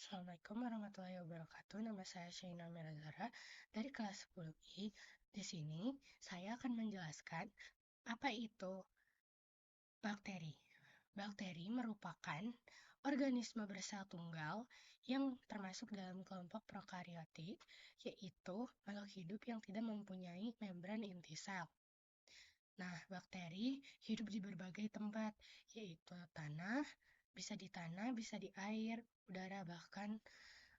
Assalamualaikum warahmatullahi wabarakatuh. Nama saya Shaina Mirazara dari kelas 10I. Di sini saya akan menjelaskan apa itu bakteri. Bakteri merupakan organisme bersel tunggal yang termasuk dalam kelompok prokariotik, yaitu makhluk hidup yang tidak mempunyai membran inti sel. Nah, bakteri hidup di berbagai tempat, yaitu tanah, bisa di air, udara, bahkan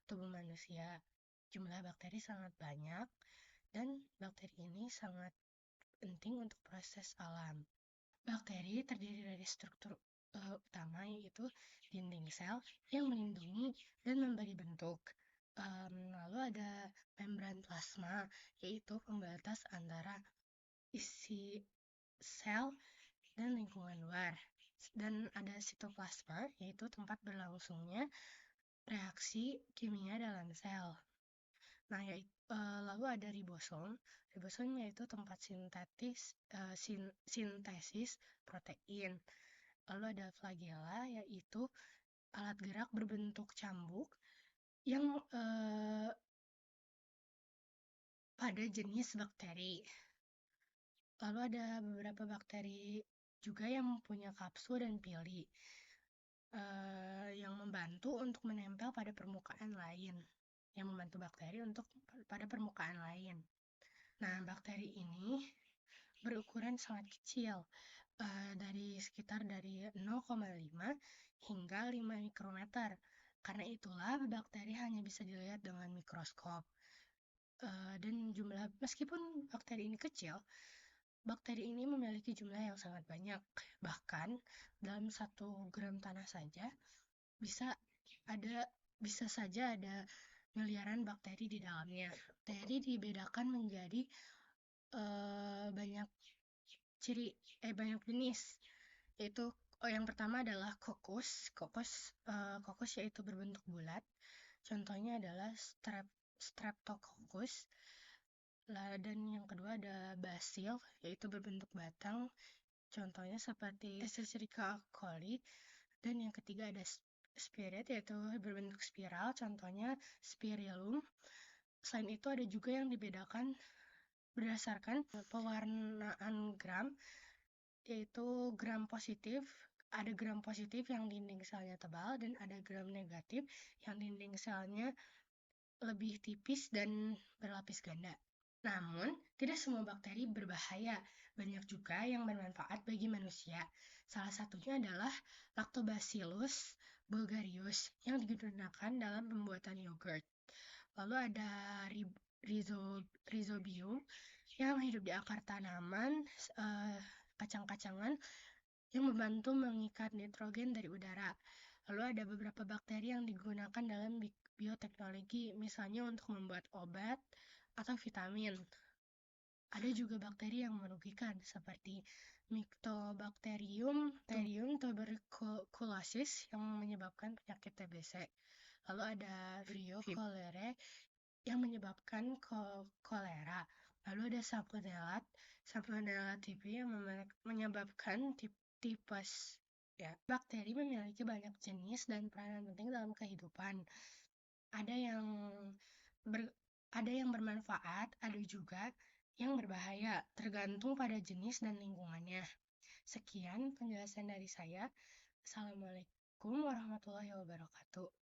tubuh manusia. Jumlah bakteri sangat banyak, dan bakteri ini sangat penting untuk proses alam. Bakteri terdiri dari struktur utama, yaitu dinding sel yang melindungi dan memberi bentuk. Lalu ada membran plasma, yaitu pembatas antara isi sel dan lingkungan luar. Dan ada sitoplasma, yaitu tempat berlangsungnya reaksi kimia dalam sel. Nah, lalu ada ribosom. Ribosom yaitu tempat sintesis protein. Lalu ada flagella, yaitu alat gerak berbentuk cambuk yang pada jenis bakteri. Lalu ada beberapa bakteri juga yang punya kapsul dan pili yang membantu untuk menempel pada permukaan lain, yang membantu bakteri untuk pada permukaan lain. Nah, bakteri ini berukuran sangat kecil, dari 0,5 hingga 5 mikrometer. Karena itulah bakteri hanya bisa dilihat dengan mikroskop. Dan meskipun bakteri ini kecil, bakteri ini memiliki jumlah yang sangat banyak. Bahkan dalam 1 gram tanah saja bisa saja ada miliaran bakteri di dalamnya. Bakteri dibedakan menjadi banyak jenis, yaitu yang pertama adalah kokus. Kokus yaitu berbentuk bulat. Contohnya adalah streptococcus. Dan yang kedua ada basil, yaitu berbentuk batang. Contohnya seperti Escherichia coli. Dan yang ketiga ada spirit, yaitu berbentuk spiral. Contohnya spirillum. Selain itu ada juga yang dibedakan berdasarkan pewarnaan gram, yaitu gram positif. Ada gram positif yang dinding selnya tebal, dan ada gram negatif yang dinding selnya lebih tipis dan berlapis ganda. Namun, tidak semua bakteri berbahaya. Banyak juga yang bermanfaat bagi manusia. Salah satunya adalah Lactobacillus bulgarius yang digunakan dalam pembuatan yogurt. Lalu ada Rhizobium yang hidup di akar tanaman, kacang-kacangan yang membantu mengikat nitrogen dari udara. Lalu ada beberapa bakteri yang digunakan dalam bioteknologi, misalnya untuk membuat obat atau vitamin. Ada juga bakteri yang merugikan, seperti Mycobacterium tuberculosis yang menyebabkan penyakit TBC. Lalu ada Vibrio cholerae yang menyebabkan kolera. Lalu ada Salmonella typhi yang menyebabkan tipes. Ya, bakteri memiliki banyak jenis dan peranan penting dalam kehidupan. Ada yang bermanfaat, ada juga yang berbahaya, tergantung pada jenis dan lingkungannya. Sekian penjelasan dari saya. Assalamualaikum warahmatullahi wabarakatuh.